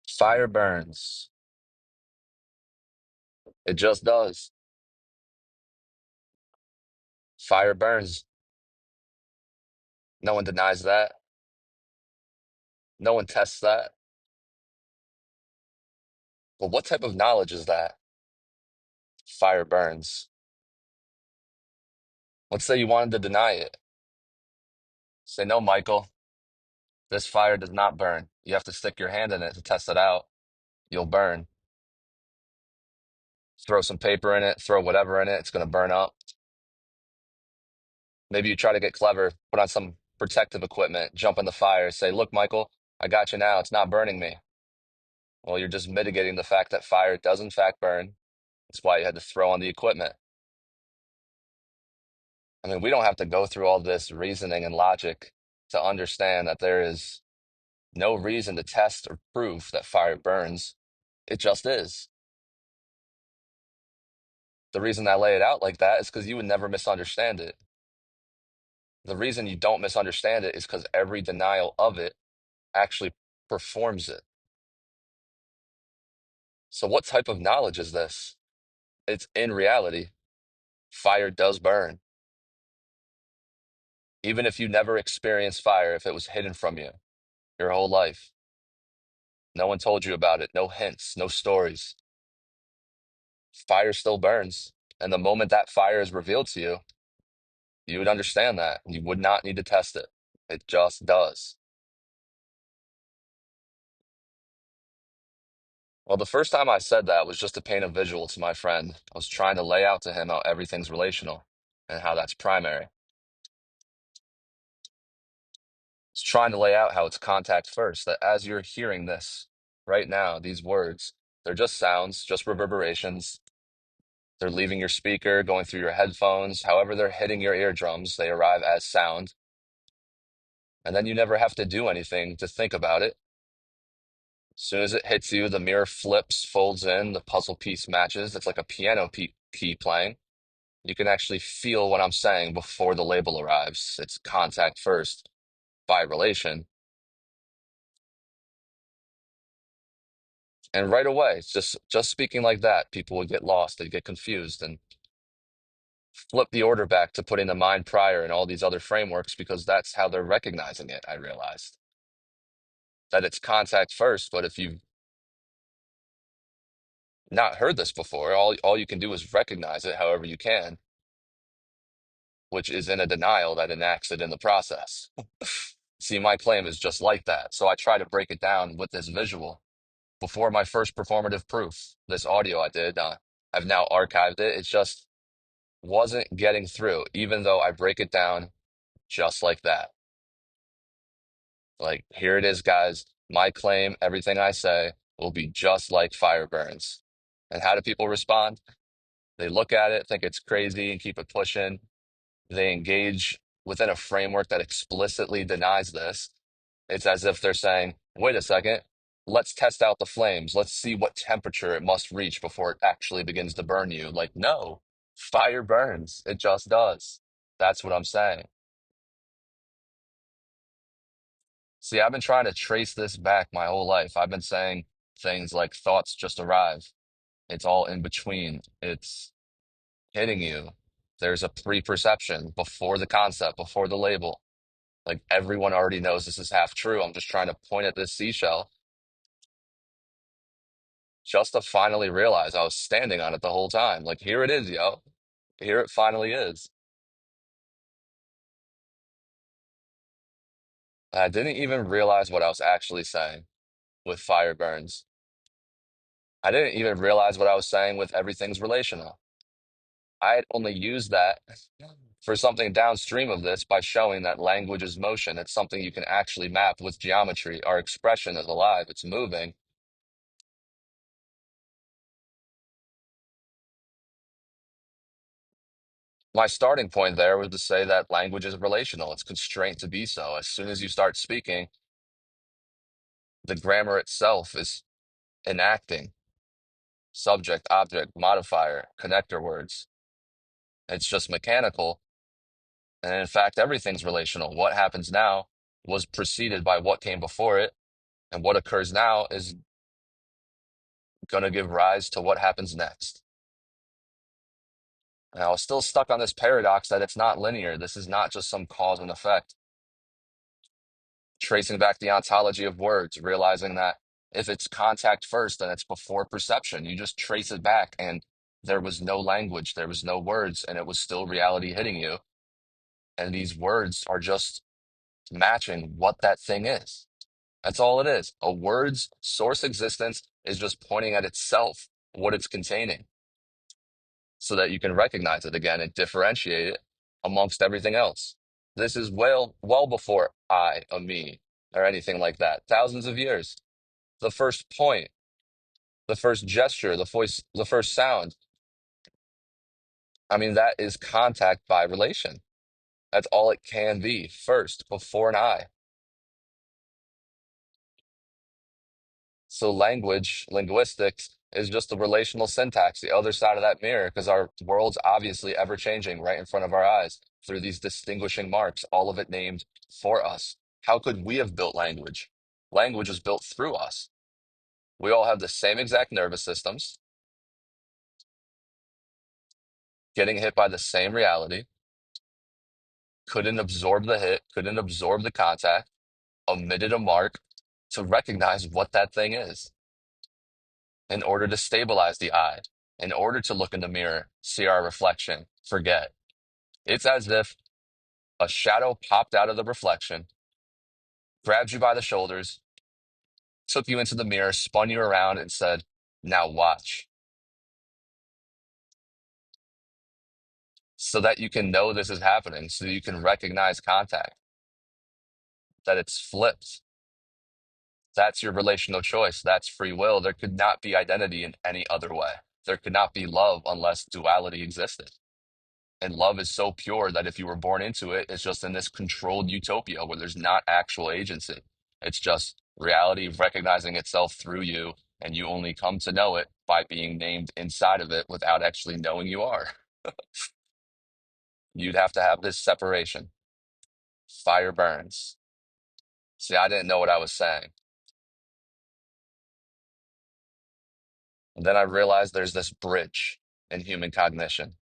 Fire burns. It just does. Fire burns. No one denies that. No one tests that. But what type of knowledge is that? Fire burns. Let's say you wanted to deny it. Say, no, Michael, this fire does not burn. You have to stick your hand in it to test it out. You'll burn. Throw some paper in it, throw whatever in it, it's going to burn up. Maybe you try to get clever, put on some protective equipment, jump in the fire, say, look, Michael, I got you now. It's not burning me. Well, you're just mitigating the fact that fire does in fact burn. That's why you had to throw on the equipment. I mean, we don't have to go through all this reasoning and logic to understand that there is no reason to test or prove that fire burns. It just is. The reason I lay it out like that is because you would never misunderstand it. The reason you don't misunderstand it is because every denial of it actually performs it. So, what type of knowledge is this? It's in reality, fire does burn. Even if you never experienced fire, if it was hidden from you your whole life, no one told you about it, no hints, no stories, fire still burns. And the moment that fire is revealed to you, you would understand that. You would not need to test it. It just does. Well, the first time I said that was just to paint a visual to my friend. I was trying to lay out to him how everything's relational and how that's primary. I was trying to lay out how it's contact first, that as you're hearing this right now, these words, they're just sounds, just reverberations. They're leaving your speaker, going through your headphones, however they're hitting your eardrums, they arrive as sound. And then you never have to do anything to think about it. As soon as it hits you, the mirror flips, folds in, the puzzle piece matches. It's like a piano key playing. You can actually feel what I'm saying before the label arrives. It's contact first by relation. And right away, it's just speaking like that, people would get lost, they'd get confused and flip the order back to putting the mind prior and all these other frameworks because that's how they're recognizing it, I realized. That it's contact first, but if you've not heard this before, all you can do is recognize it however you can, which is in a denial that enacts it in the process. See, my claim is just like that. So I try to break it down with this visual. Before my first performative proof, this audio I did, I've now archived it. It just wasn't getting through, even though I break it down just like that. Like, here it is, guys. My claim, everything I say will be just like fire burns. And how do people respond? They look at it, think it's crazy, and keep it pushing. They engage within a framework that explicitly denies this. It's as if they're saying, wait a second, let's test out the flames. Let's see what temperature it must reach before it actually begins to burn you. Like, no, fire burns. It just does. That's what I'm saying. See, I've been trying to trace this back my whole life. I've been saying things like thoughts just arrive. It's all in between. It's hitting you. There's a pre-perception before the concept, before the label. Like everyone already knows this is half true. I'm just trying to point at this seashell just to finally realize I was standing on it the whole time. Like, here it is, yo. Here it finally is. I didn't even realize what I was actually saying with fire burns. I didn't even realize what I was saying with everything's relational. I had only used that for something downstream of this by showing that language is motion. It's something you can actually map with geometry. Our expression is alive, it's moving. My starting point there was to say that language is relational. It's constrained to be so. As soon as you start speaking, the grammar itself is enacting subject, object, modifier, connector words. It's just mechanical. And in fact, everything's relational. What happens now was preceded by what came before it. And what occurs now is going to give rise to what happens next. And I was still stuck on this paradox that it's not linear. This is not just some cause and effect. Tracing back the ontology of words, realizing that if it's contact first, then it's before perception. You just trace it back, and there was no language, there was no words, and it was still reality hitting you. And these words are just matching what that thing is. That's all it is. A word's source existence is just pointing at itself, what it's containing, so that you can recognize it again and differentiate it amongst everything else. This is well before I, a me, or anything like that. Thousands of years. The first point, the first gesture, the voice, the first sound. I mean, that is contact by relation. That's all it can be first, before an I. So language, linguistics, is just the relational syntax, the other side of that mirror, because our world's obviously ever changing right in front of our eyes through these distinguishing marks, all of it named for us. How could we have built language? Language was built through us. We all have the same exact nervous systems, getting hit by the same reality, couldn't absorb the hit, couldn't absorb the contact, omitted a mark to recognize what that thing is in order to stabilize the eye, in order to look in the mirror, see our reflection, forget. It's as if a shadow popped out of the reflection, grabbed you by the shoulders, took you into the mirror, spun you around, and said, "Now watch." So that you can know this is happening, so you can recognize contact, that it's flipped. That's your relational choice. That's free will. There could not be identity in any other way. There could not be love unless duality existed. And love is so pure that if you were born into it, it's just in this controlled utopia where there's not actual agency. It's just reality recognizing itself through you, and you only come to know it by being named inside of it without actually knowing you are. You'd have to have this separation. Fire burns. See, I didn't know what I was saying. And then I realized there's this bridge in human cognition,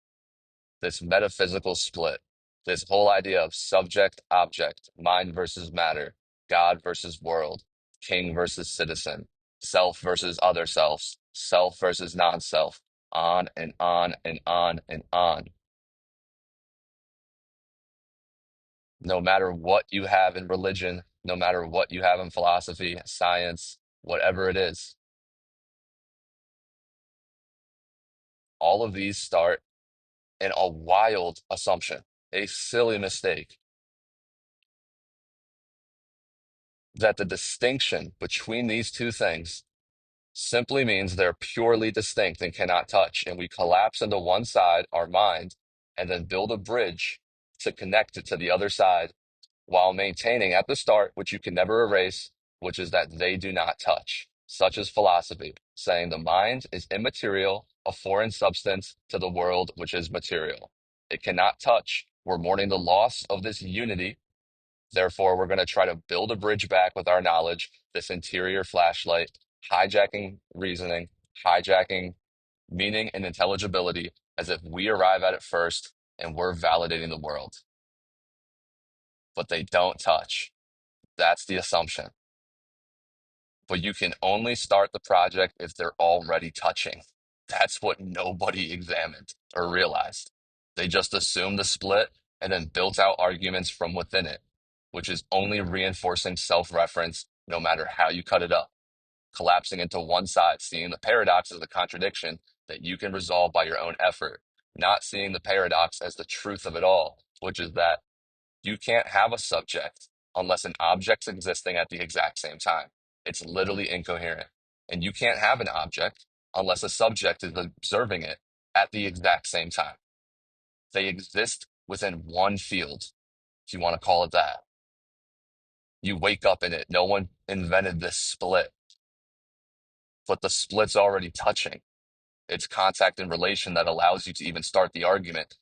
this metaphysical split, this whole idea of subject, object, mind versus matter, God versus world, king versus citizen, self versus other selves, self versus non self, on and on and on and on. No matter what you have in religion, no matter what you have in philosophy, science, whatever it is, all of these start in a wild assumption, a silly mistake that the distinction between these two things simply means they're purely distinct and cannot touch. And we collapse into one side, our mind, and then build a bridge to connect it to the other side while maintaining at the start, which you can never erase, which is that they do not touch, such as philosophy, saying the mind is immaterial, a foreign substance to the world, which is material. It cannot touch. We're mourning the loss of this unity. Therefore, we're going to try to build a bridge back with our knowledge, this interior flashlight, hijacking reasoning, hijacking meaning and intelligibility as if we arrive at it first and we're validating the world. But they don't touch. That's the assumption. But you can only start the project if they're already touching. That's what nobody examined or realized. They just assumed the split and then built out arguments from within it, which is only reinforcing self reference no matter how you cut it up, collapsing into one side, seeing the paradox as a contradiction that you can resolve by your own effort, not seeing the paradox as the truth of it all, which is that you can't have a subject unless an object's existing at the exact same time. It's literally incoherent. And you can't have an object unless a subject is observing it at the exact same time. They exist within one field, if you want to call it that. You wake up in it. No one invented this split, but the split's already touching. It's contact and relation that allows you to even start the argument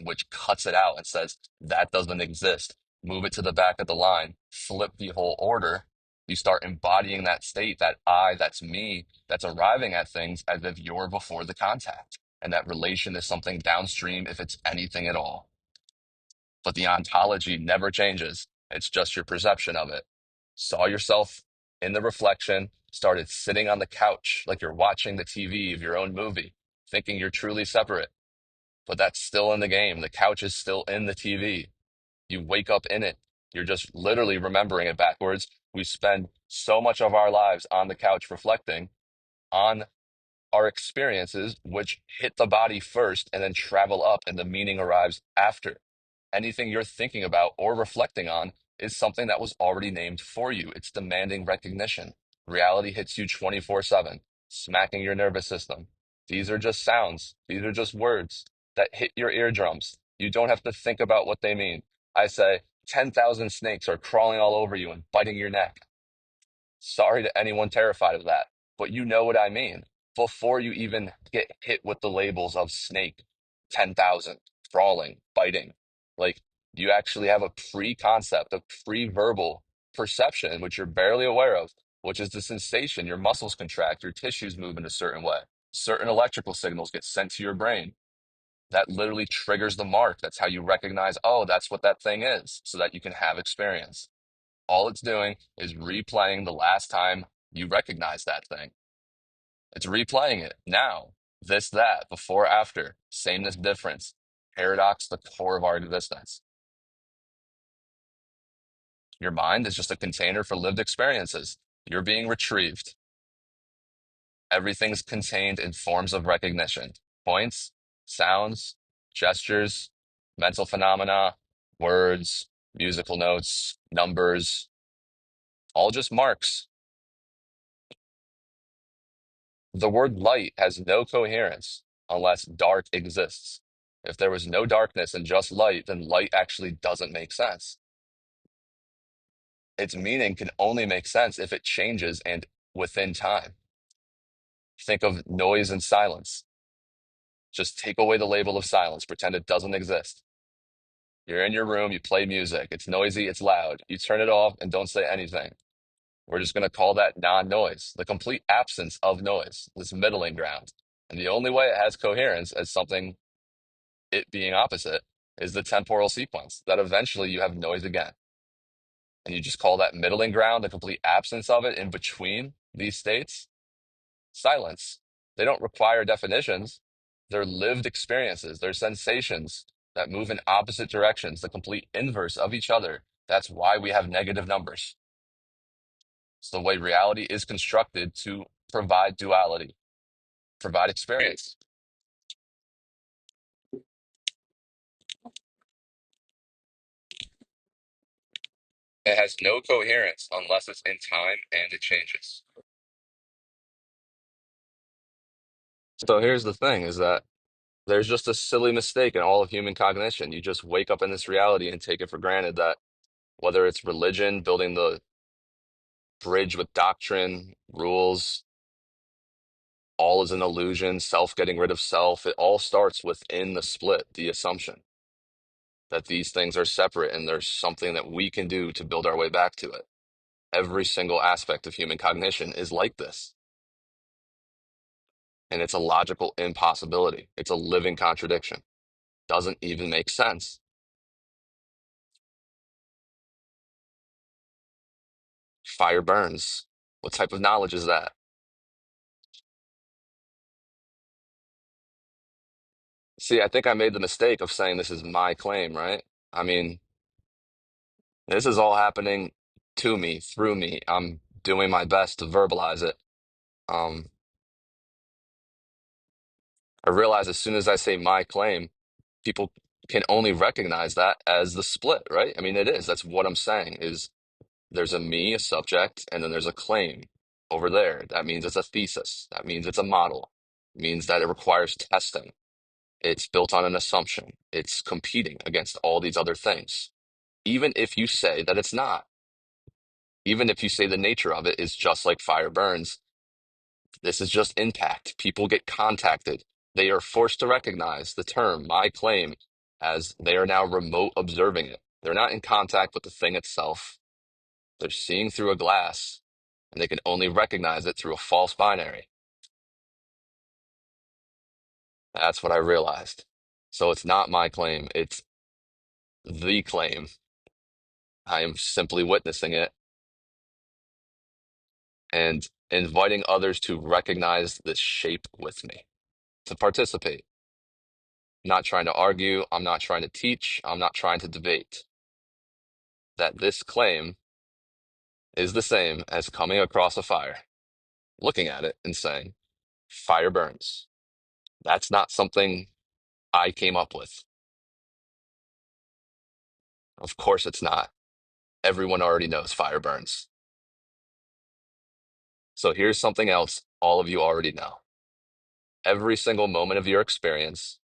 which cuts it out and says that doesn't exist. Move it to the back of the line, flip the whole order, You start embodying that state, that I, that's me, that's arriving at things as if you're before the contact. And that relation is something downstream if it's anything at all. But the ontology never changes. It's just your perception of it. Saw yourself in the reflection, started sitting on the couch like you're watching the TV of your own movie, thinking you're truly separate. But that's still in the game. The couch is still in the TV. You wake up in it. You're just literally remembering it backwards. We spend so much of our lives on the couch reflecting on our experiences, which hit the body first and then travel up, and the meaning arrives after. Anything you're thinking about or reflecting on is something that was already named for you. It's demanding recognition. Reality hits you 24/7, smacking your nervous system. These are just sounds, these are just words that hit your eardrums. You don't have to think about what they mean. I say, 10,000 snakes are crawling all over you and biting your neck. Sorry to anyone terrified of that, but you know what I mean. Before you even get hit with the labels of snake, 10,000, crawling, biting, like you actually have a pre-concept, a pre-verbal perception, which you're barely aware of, which is the sensation. Your muscles contract, your tissues move in a certain way. Certain electrical signals get sent to your brain. That literally triggers the mark. That's how you recognize, oh, that's what that thing is, so that you can have experience. All it's doing is replaying the last time you recognized that thing. It's replaying it now. This, that, before, after, sameness, difference. Paradox, the core of our existence. Your mind is just a container for lived experiences. You're being retrieved. Everything's contained in forms of recognition: points, sounds, gestures, mental phenomena, words, musical notes, numbers, all just marks. The word light has no coherence unless dark exists. If there was no darkness and just light, then light actually doesn't make sense. Its meaning can only make sense if it changes and within time. Think of noise and silence. Just take away the label of silence, pretend it doesn't exist. You're in your room, you play music, it's noisy, it's loud. You turn it off and don't say anything. We're just going to call that non-noise, the complete absence of noise, this middling ground. And the only way it has coherence as something, it being opposite, is the temporal sequence, that eventually you have noise again. And you just call that middling ground, the complete absence of it in between these states, silence. They don't require definitions. They're lived experiences. They're sensations that move in opposite directions, the complete inverse of each other. That's why we have negative numbers. It's the way reality is constructed to provide duality, provide experience. It has no coherence unless it's in time and it changes. So here's the thing is that there's just a silly mistake in all of human cognition. You just wake up in this reality and take it for granted that whether it's religion, building the bridge with doctrine, rules, all is an illusion, self getting rid of self, it all starts within the split, the assumption that these things are separate and there's something that we can do to build our way back to it. Every single aspect of human cognition is like this. And it's a logical impossibility. It's a living contradiction. Doesn't even make sense. Fire burns. What type of knowledge is that? See, I think I made the mistake of saying this is my claim, right? I mean, this is all happening to me, through me. I'm doing my best to verbalize it. Um, I realize as soon as I say my claim, people can only recognize that as the split, right? I mean, it is. That's what I'm saying is there's a me, a subject, and then there's a claim over there. That means it's a thesis. That means it's a model. It means that it requires testing. It's built on an assumption. It's competing against all these other things. Even if you say that it's not, even if you say the nature of it is just like fire burns, this is just impact. People get contacted. They are forced to recognize the term, my claim, as they are now remote observing it. They're not in contact with the thing itself. They're seeing through a glass, and they can only recognize it through a false binary. That's what I realized. So it's not my claim, it's the claim. I am simply witnessing it and inviting others to recognize this shape with me, to participate. I'm not trying to argue, I'm not trying to teach, I'm not trying to debate. That this claim is the same as coming across a fire, looking at it and saying, fire burns. That's not something I came up with. Of course it's not. Everyone already knows fire burns. So here's something else all of you already know. Every single moment of your experience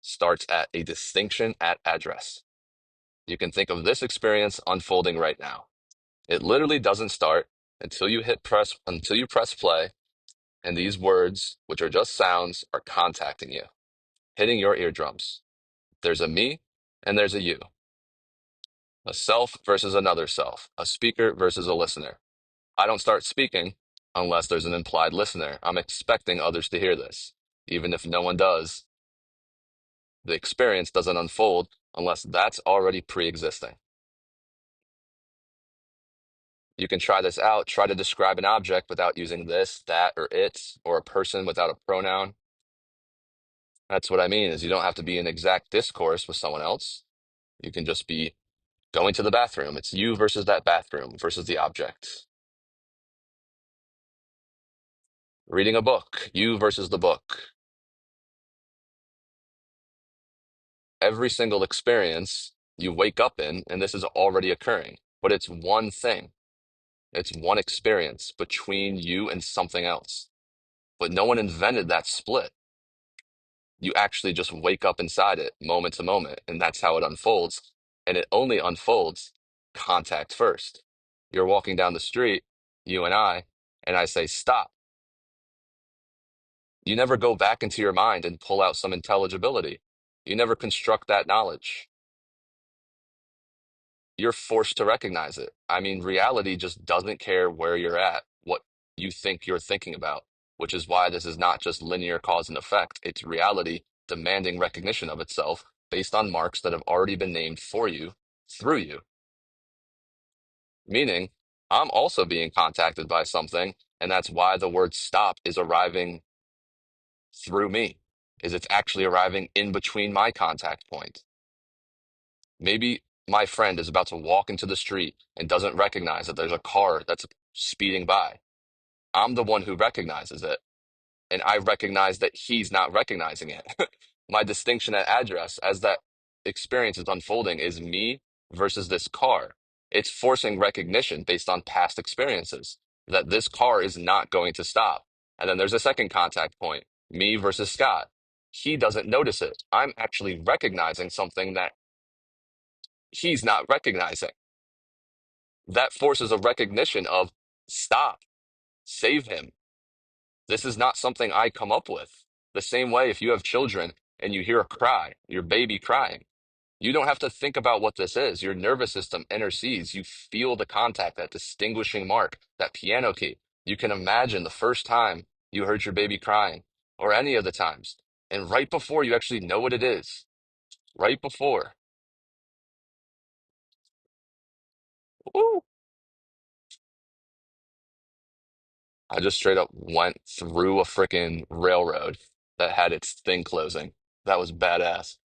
starts at a distinction at address. You can think of this experience unfolding right now. It literally doesn't start until you press play, and these words, which are just sounds, are contacting you, hitting your eardrums. There's a me and there's a you, a self versus another self, a speaker versus a listener. I don't start speaking unless there's an implied listener. I'm expecting others to hear this. Even if no one does, the experience doesn't unfold unless that's already pre-existing. You can try this out. Try to describe an object without using this, that, or it, or a person without a pronoun. That's what I mean, is you don't have to be in exact discourse with someone else. You can just be going to the bathroom. It's you versus that bathroom versus the object. Reading a book, you versus the book. Every single experience you wake up in, and this is already occurring, but it's one thing. It's one experience between you and something else. But no one invented that split. You actually just wake up inside it moment to moment, and that's how it unfolds. And it only unfolds contact first. You're walking down the street, you and I say, stop. You never go back into your mind and pull out some intelligibility. You never construct that knowledge. You're forced to recognize it. I mean, reality just doesn't care where you're at, what you think you're thinking about, which is why this is not just linear cause and effect. It's reality demanding recognition of itself based on marks that have already been named for you through you. Meaning, I'm also being contacted by something, and that's why the word stop is arriving through me, is it's actually arriving in between my contact point. Maybe my friend is about to walk into the street and doesn't recognize that there's a car that's speeding by. I'm the one who recognizes it, and I recognize that he's not recognizing it. My distinction at address as that experience is unfolding is me versus this car. It's forcing recognition based on past experiences that this car is not going to stop. And then there's a second contact point, me versus Scott. He doesn't notice it. I'm actually recognizing something that he's not recognizing. That forces a recognition of stop, save him. This is not something I come up with. The same way, if you have children and you hear a cry, your baby crying, you don't have to think about what this is. Your nervous system intercedes. You feel the contact, that distinguishing mark, that piano key. You can imagine the first time you heard your baby crying, or any of the times. And right before you actually know what it is, right before, woo, I just straight up went through a freaking railroad that had its thing closing. That was badass.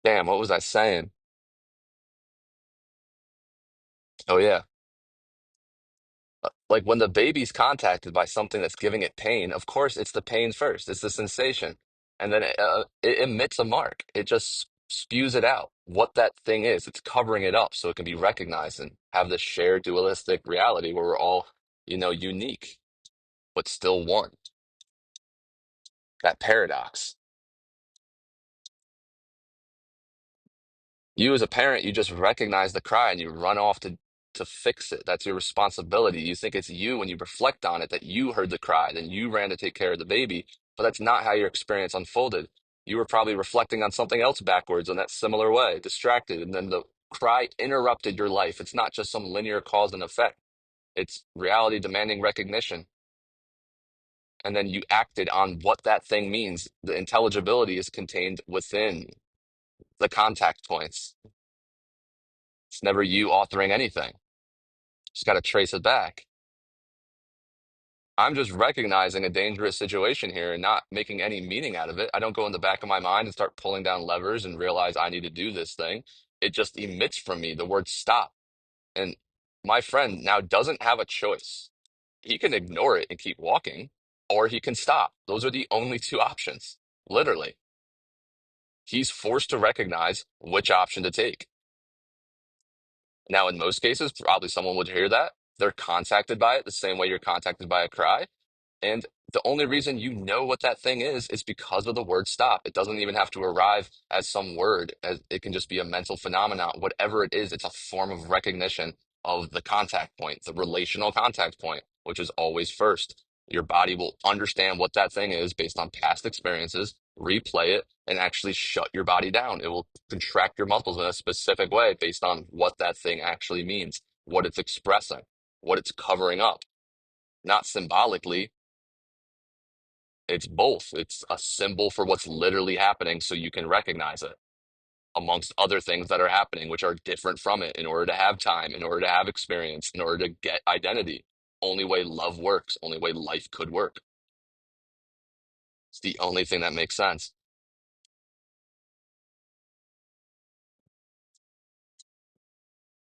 Damn, what was I saying? Oh yeah. Like when the baby's contacted by something that's giving it pain, of course it's the pain first. It's the sensation. And then it emits a mark. It just spews it out. What that thing is, it's covering it up so it can be recognized and have this shared dualistic reality where we're all, unique, but still one. That paradox. You as a parent, you just recognize the cry and you run off to fix it. That's your responsibility. You think it's you when you reflect on it that you heard the cry, then you ran to take care of the baby. but that's not how your experience unfolded. You were probably reflecting on something else backwards in that similar way, distracted, and then the cry interrupted your life. It's not just some linear cause and effect. It's reality demanding recognition. And then you acted on what that thing means. The intelligibility is contained within the contact points. It's never you authoring anything. Just got to trace it back. I'm just recognizing a dangerous situation here and not making any meaning out of it. I don't go in the back of my mind and start pulling down levers and realize I need to do this thing. It just emits from me the word stop. And my friend now doesn't have a choice. He can ignore it and keep walking, or he can stop. Those are the only two options, literally. He's forced to recognize which option to take. Now, in most cases, probably someone would hear that. They're contacted by it the same way you're contacted by a cry. And the only reason you know what that thing is because of the word stop. It doesn't even have to arrive as some word, as it can just be a mental phenomenon. Whatever it is, it's a form of recognition of the contact point, the relational contact point, which is always first. Your body will understand what that thing is based on past experiences, replay it, and actually shut your body down. It will contract your muscles in a specific way based on what that thing actually means, what it's expressing, what it's covering up, not symbolically. It's both. It's a symbol for what's literally happening so you can recognize it, amongst other things that are happening, which are different from it in order to have time, in order to have experience, in order to get identity. Only way love works, only way life could work. It's the only thing that makes sense.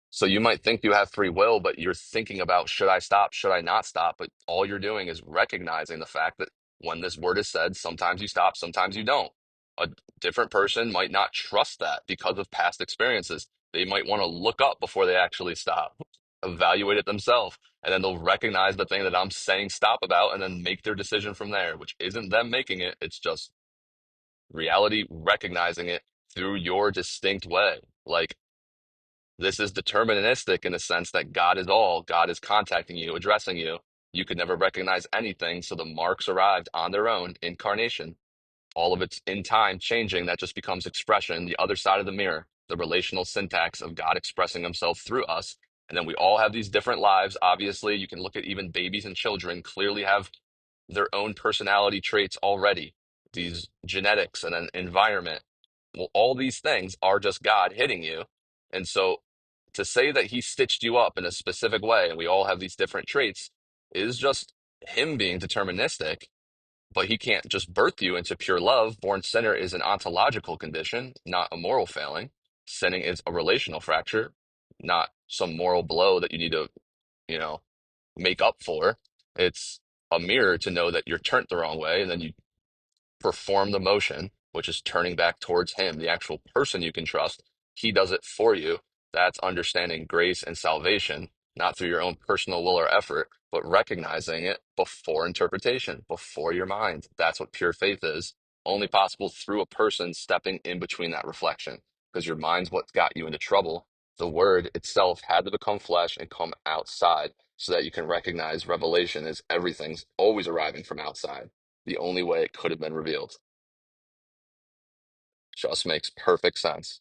So you might think you have free will, but you're thinking about should I stop? Should I not stop? But all you're doing is recognizing the fact that when this word is said, sometimes you stop, sometimes you don't. A different person might not trust that because of past experiences. They might want to look up before they actually stop, evaluate it themselves, and then they'll recognize the thing that I'm saying stop about and then make their decision from there, which isn't them making it. It's just reality recognizing it through your distinct way. Like, this is deterministic in the sense that God is all, God is contacting you, addressing you. You could never recognize anything, so the marks arrived on their own, incarnation. All of it's in time changing, that just becomes expression, the other side of the mirror, the relational syntax of God expressing himself through us. And then we all have these different lives. Obviously, you can look at even babies and children clearly have their own personality traits already, these genetics and an environment. Well, all these things are just God hitting you. And so to say that he stitched you up in a specific way and we all have these different traits is just him being deterministic, but he can't just birth you into pure love. Born sinner is an ontological condition, not a moral failing. Sinning is a relational fracture, not some moral blow that you need to, you know, make up for. It's a mirror to know that you're turned the wrong way, and then you perform the motion, which is turning back towards him, the actual person you can trust. He does it for you. That's understanding grace and salvation, not through your own personal will or effort, but recognizing it before interpretation, before your mind. That's what pure faith is. Only possible through a person stepping in between that reflection, because your mind's what got you into trouble. The word itself had to become flesh and come outside so that you can recognize revelation as everything's always arriving from outside, the only way it could have been revealed. Just makes perfect sense.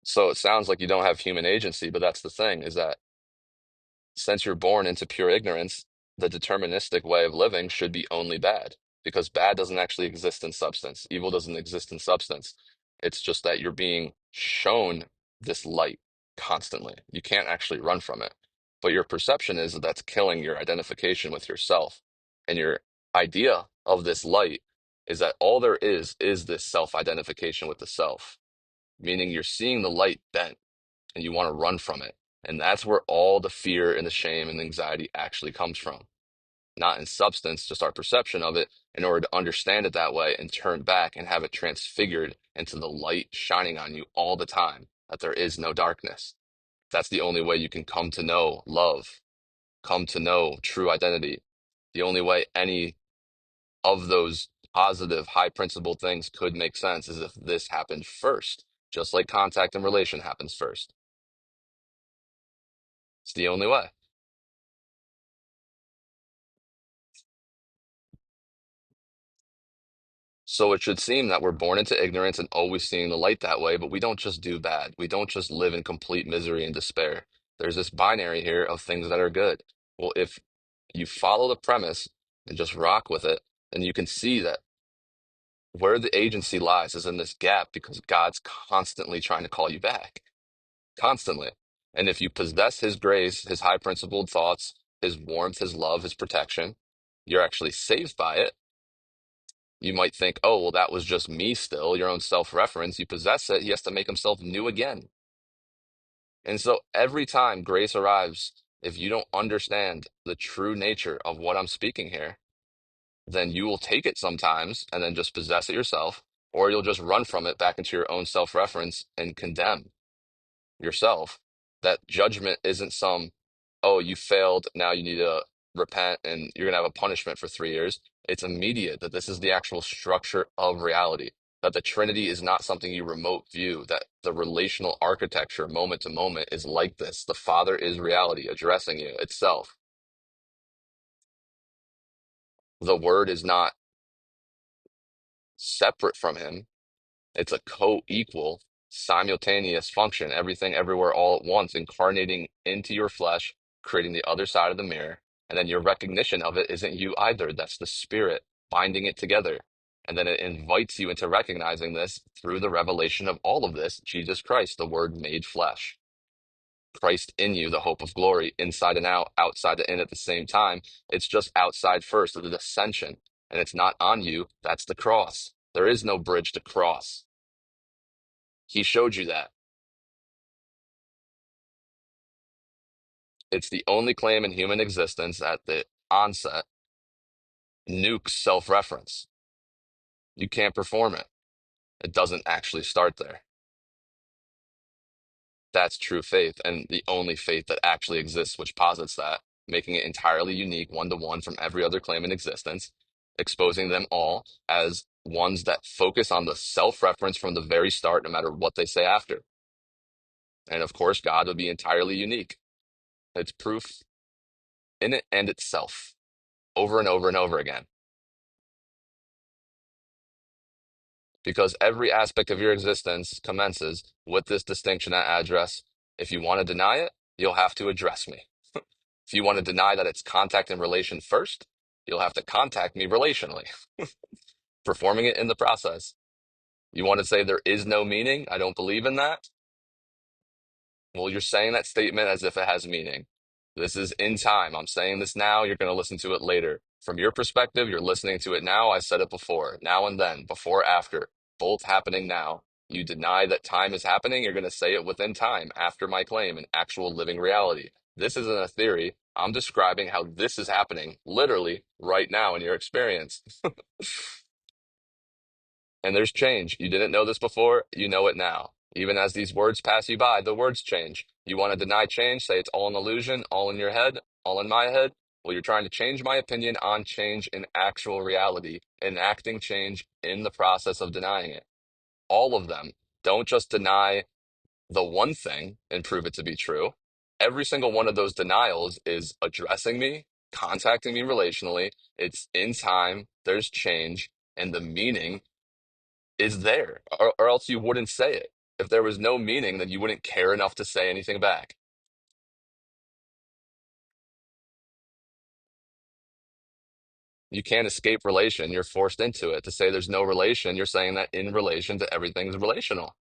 So it sounds like you don't have human agency, but that's the thing is that since you're born into pure ignorance, the deterministic way of living should be only bad because bad doesn't actually exist in substance. Evil doesn't exist in substance. It's just that you're being shown this light constantly. You can't actually run from it. But your perception is that that's killing your identification with yourself. And your idea of this light is that all there is this self-identification with the self, meaning you're seeing the light bent and you want to run from it. And that's where all the fear and the shame and the anxiety actually comes from. Not in substance, just our perception of it, in order to understand it that way and turn back and have it transfigured into the light shining on you all the time, that there is no darkness. That's the only way you can come to know love, come to know true identity. The only way any of those positive, high principle things could make sense is if this happened first, just like contact and relation happens first. It's the only way. So it should seem that we're born into ignorance and always seeing the light that way, but we don't just do bad. We don't just live in complete misery and despair. There's this binary here of things that are good. Well, if you follow the premise and just rock with it, then you can see that where the agency lies is in this gap because God's constantly trying to call you back, constantly. And if you possess His grace, His high principled thoughts, His warmth, His love, His protection, you're actually saved by it. You might think, oh, well, that was just me still, your own self-reference. You possess it, He has to make Himself new again. And so every time grace arrives, if you don't understand the true nature of what I'm speaking here, then you will take it sometimes and then just possess it yourself, or you'll just run from it back into your own self-reference and condemn yourself. That judgment isn't some, oh, you failed, now you need to repent and you're going to have a punishment for 3 years. It's immediate that this is the actual structure of reality, that the Trinity is not something you remote view, that the relational architecture moment to moment is like this. The Father is reality addressing you itself. The Word is not separate from Him. It's a co-equal, simultaneous function, everything, everywhere, all at once, incarnating into your flesh, creating the other side of the mirror. And then your recognition of it isn't you either. That's the Spirit binding it together. And then it invites you into recognizing this through the revelation of all of this, Jesus Christ, the Word made flesh. Christ in you, the hope of glory, inside and out, outside and in at the same time. It's just outside first, the ascension. And it's not on you. That's the cross. There is no bridge to cross. He showed you that. It's the only claim in human existence at the onset nukes self-reference. You can't perform it. It doesn't actually start there. That's true faith, and the only faith that actually exists, which posits that, making it entirely unique, one-to-one from every other claim in existence, exposing them all as ones that focus on the self-reference from the very start, no matter what they say after. And of course, God would be entirely unique. It's proof in it and itself, over and over and over again. Because every aspect of your existence commences with this distinction at address. If you want to deny it, you'll have to address me. If you want to deny that it's contact and relation first, you'll have to contact me relationally, performing it in the process. You want to say there is no meaning? I don't believe in that. Well, you're saying that statement as if it has meaning. This is in time. I'm saying this now. You're going to listen to it later. From your perspective, you're listening to it now. I said it before, now and then, before, after, both happening now. You deny that time is happening. You're going to say it within time, after my claim, in actual living reality. This isn't a theory. I'm describing how this is happening literally right now in your experience. And there's change. You didn't know this before, you know it now. Even as these words pass you by, the words change. You want to deny change, say it's all an illusion, all in your head, all in my head. Well, you're trying to change my opinion on change in actual reality, enacting change in the process of denying it. All of them. Don't just deny the one thing and prove it to be true. Every single one of those denials is addressing me, contacting me relationally. It's in time, there's change, and the meaning is there, or else you wouldn't say it. If there was no meaning, then you wouldn't care enough to say anything back. You can't escape relation. You're forced into it. To say there's no relation, you're saying that in relation to everything's relational.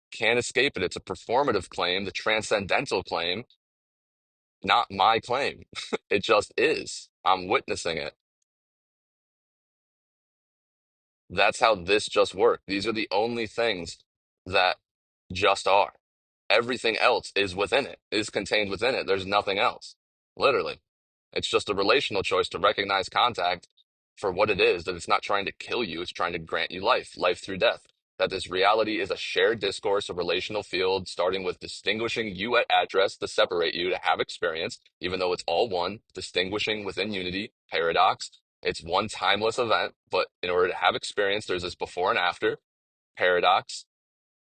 Can't escape it. It's a performative claim, the transcendental claim, not my claim. It just is. I'm witnessing it. That's how this just worked. These are the only things that just are. Everything else is within it, is contained within it. There's nothing else. Literally. It's just a relational choice to recognize contact for what it is, that it's not trying to kill you, it's trying to grant you life, life through death. That this reality is a shared discourse, a relational field, starting with distinguishing you at address to separate you, to have experience, even though it's all one, distinguishing within unity, paradox. It's one timeless event, but in order to have experience, there's this before and after, paradox.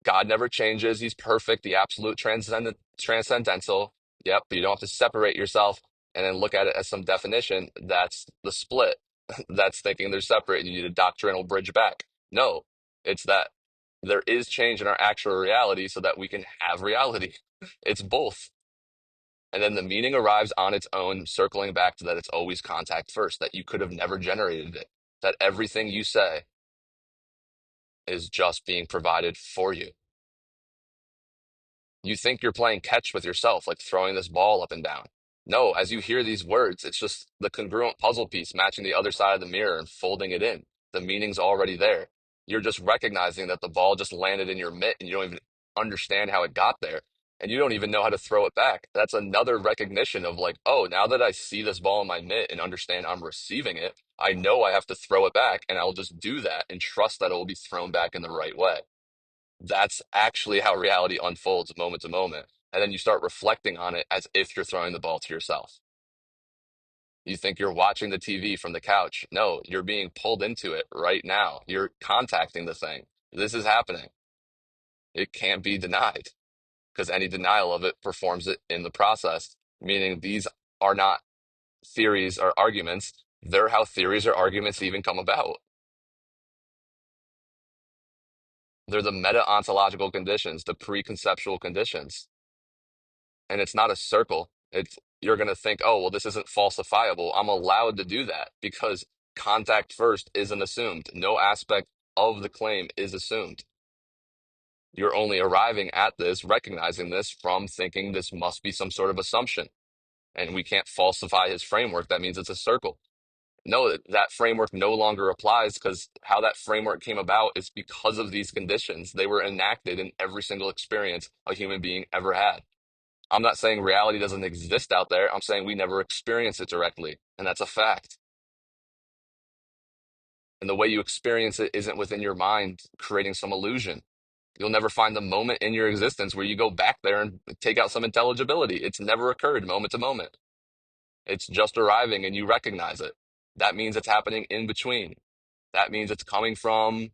God never changes. He's perfect, the absolute transcendental. Yep, but you don't have to separate yourself and then look at it as some definition. That's the split. That's thinking they're separate and you need a doctrinal bridge back. No, it's that there is change in our actual reality so that we can have reality. It's both. And then the meaning arrives on its own, circling back to that it's always contact first, that you could have never generated it, that everything you say is just being provided for you. You think you're playing catch with yourself, like throwing this ball up and down. No, as you hear these words, it's just the congruent puzzle piece matching the other side of the mirror and folding it in. The meaning's already there. You're just recognizing that the ball just landed in your mitt and you don't even understand how it got there. And you don't even know how to throw it back. That's another recognition of like, oh, now that I see this ball in my mitt and understand I'm receiving it, I know I have to throw it back and I'll just do that and trust that it will be thrown back in the right way. That's actually how reality unfolds moment to moment. And then you start reflecting on it as if you're throwing the ball to yourself. You think you're watching the TV from the couch. No, you're being pulled into it right now. You're contacting the thing. This is happening. It can't be denied because any denial of it performs it in the process, meaning these are not theories or arguments. They're how theories or arguments even come about. They're the meta ontological conditions, the preconceptual conditions. And it's not a circle. It's you're going to think, oh, well, this isn't falsifiable. I'm allowed to do that because contact first isn't assumed. No aspect of the claim is assumed. You're only arriving at this, recognizing this from thinking this must be some sort of assumption. And we can't falsify his framework. That means it's a circle. No, that framework no longer applies because how that framework came about is because of these conditions. They were enacted in every single experience a human being ever had. I'm not saying reality doesn't exist out there. I'm saying we never experience it directly. And that's a fact. And the way you experience it isn't within your mind creating some illusion. You'll never find the moment in your existence where you go back there and take out some intelligibility. It's never occurred moment to moment. It's just arriving and you recognize it. That means it's happening in between. That means it's coming from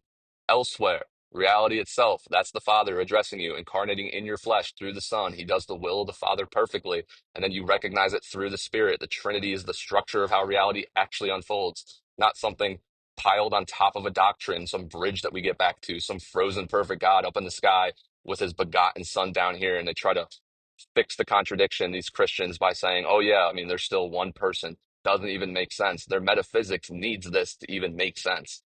elsewhere. Reality itself. That's the Father addressing you, incarnating in your flesh through the Son. He does the will of the Father perfectly. And then you recognize it through the Spirit. The Trinity is the structure of how reality actually unfolds, not something piled on top of a doctrine, some bridge that we get back to, some frozen perfect God up in the sky with his begotten Son down here. And they try to fix the contradiction, these Christians, by saying, oh, yeah, I mean, there's still one person. Doesn't even make sense. Their metaphysics needs this to even make sense.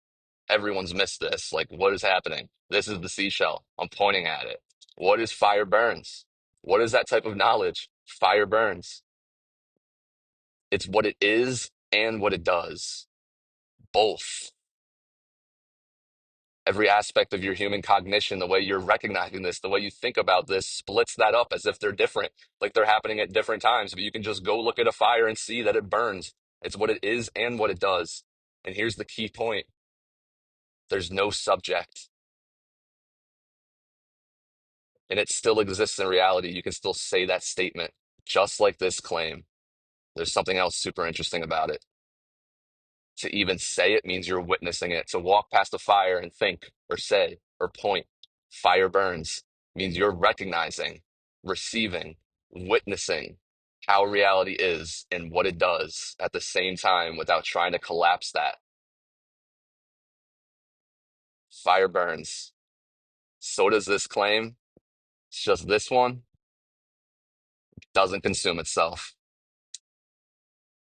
Everyone's missed this. Like, what is happening? This is the seashell. I'm pointing at it. What is fire burns? What is that type of knowledge? Fire burns. It's what it is and what it does. Both. Every aspect of your human cognition, the way you're recognizing this, the way you think about this, splits that up as if they're different, like they're happening at different times. But you can just go look at a fire and see that it burns. It's what it is and what it does. And here's the key point: there's no subject, and it still exists in reality. You can still say that statement, just like this claim. There's something else super interesting about it. To even say it means you're witnessing it. To walk past a fire and think or say or point, fire burns, means you're recognizing, receiving, witnessing how reality is and what it does at the same time without trying to collapse that. Fire burns. So does this claim. It's just this one doesn't consume itself.